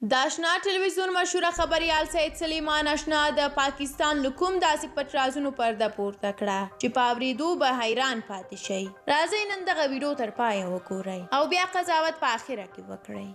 د آشنا ټلویزیون مشهوره خبریال سید سلیمان آشنا د پاکستان له کوم داسې پټ رازونو پرده پورته کړه چې په اورېدو به حیران پاتې شئ. راځئ نن دغه ویډیو تر پایه وګورئ او بیا قضاوت په آخره کې وکړئ.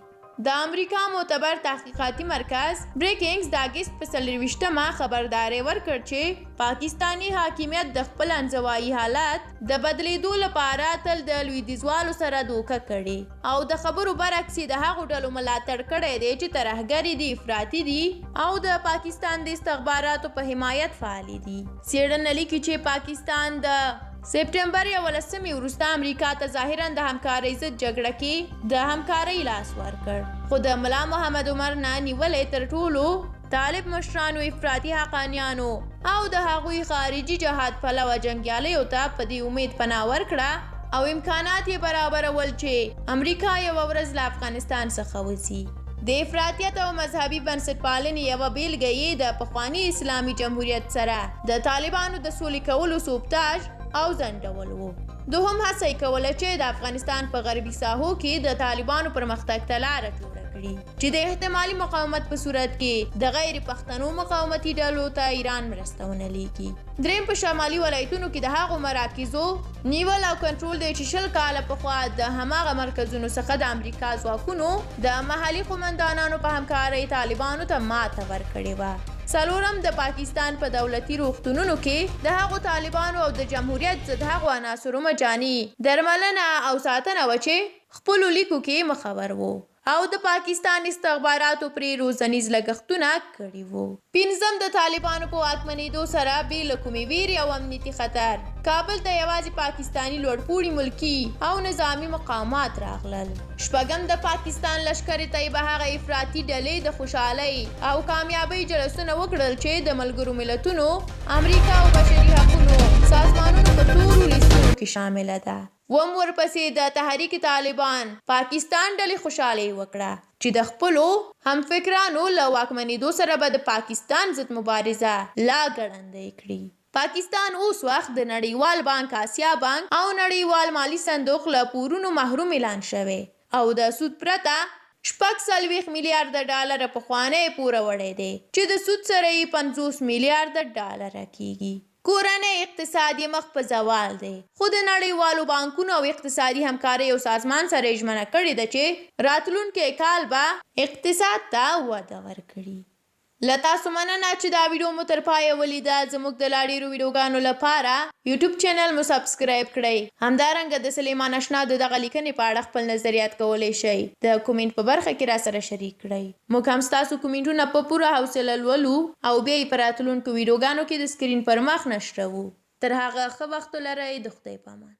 د امریکا معتبر تحقیقاتي مرکز بریکینګز د اګست په 24مه خبرداری ورکړ چې پاکستانی حاکمیت د خپل انزوایي حالات د بدلیدو لپاره تل د لویدیځوالو سره دوکه کړې او د خبرو برعکس د هغو ډلو ملاتړ کړی دی چې ترهګرې دي، افراطي دي او د پاکستان د استخباراتو په حمایت فعالي دي. څېړنه لیکي چې پاکستان د سپټمبر 11 وروسته امریکا ته ظاهرا د همکارۍ ضد جګړه کې د همکارۍ لاس ورکړ، خو د ملا محمد عمر نه نیولې تر ټولو طالب مشرانو، افراطي حقانیانو او د هغوی خارجي جهاد پلوه جنګیالیو ته په دې امید پناه ورکړه او امکانات یې برابرول چې امریکا یوه ورځ له افغانستان څخه وځي. د افراطیت او مذهبي بنسټپالنې یوه بیلګه یې د پخواني اسلامي جمهوریت سره د طالبانو د سولې کولو سوبتاژ او ځنډول وو. دوهم هڅه یې کوله چې د افغانستان په غربي ساحو کې د طالبانو پرمختګ ته لاره جوړه کړي چې د احتمالي مقاومت په صورت کې د غیر پښتنو مقاومتي ډلو ته ایران مرسته ونه لیږي. دریم په شمالي ولایتونو کې د هغو مراکزو نیول او کنټرول دی چې 20 کاله پخوا د هماغه مرکزونو څخه د امریکا ځواکونو د محلي قومندانانو په همکارۍ طالبانو ته ماته ورکړې وه. څلورم د پاکستان په دولتي روغتونونو کې د هغو طالبانو او د جمهوریت ضد هغو عناصرو مجاني درملنه او ساتنه وه چې خپلو لیکو کې مخور وو او د پاکستان استخباراتو پرې روزنیز لګښتونه کړي وو. پنځم د طالبانو په واکمنېدو سره بې له کومې ویرې او امنیتي خطر کابل ته یوازې پاکستاني لوړپوړي ملکي او نظامي مقامات راغلل. شپږم د پاکستان لښکرې طیبه هغه افراطي ډلې د خوشحالۍ او کامیابۍ جلسونه وکړل چې د ملګرو ملتونو، امریکا او بشري حقونو سازمانونو په تورو لیستونو کې شامله ده. اووم ورپسې د تحریک طالبان پاکستان ډلې خوشحالۍ وکړه چې د خپلو همفکرانو له واکمنېدو سره به د پاکستان ضد مبارزه لا ګړندۍ کړي. پاکستان اوس وخت د نړیوال بانک، آسیا بانک او نړیوال مالی صندوق له پورونو محروم اعلان شوی او د سود پرته 46 میلیارډ ډالر پخوانی پوره وړی دی چې د سود سره یې 50 میلیارډ ډالر کیږي. کورنۍ اقتصاد یې مخ په زوال دی، خو د نړیوالو بانکونو او اقتصادي همکارۍ او سازمان سره یې ژمنه کړې ده چې راتلونکی کال به اقتصاد ته وده ورکړي. له تاسو مننه چې دا ویډیو مو تر پایه ولیده. زموږ د لا ډېرو ویډیوګانو لپاره یوټیوب چینل مو سبسکرایب کړئ. همدارنګه د سلیمان آشنا د دغه لیکنې په اړه خپل نظریات کولی شئ. د کومنټ په برخه کې راسره شریک کړئ. موږ هم ستاسو کومنټونه په پوره حوصله لولو او بیا یې په راتلونکو ویډیوګانو کې د سکرین پر مخ نشروو. تر هغه ښه وخت ولرئ. د خدای په امان.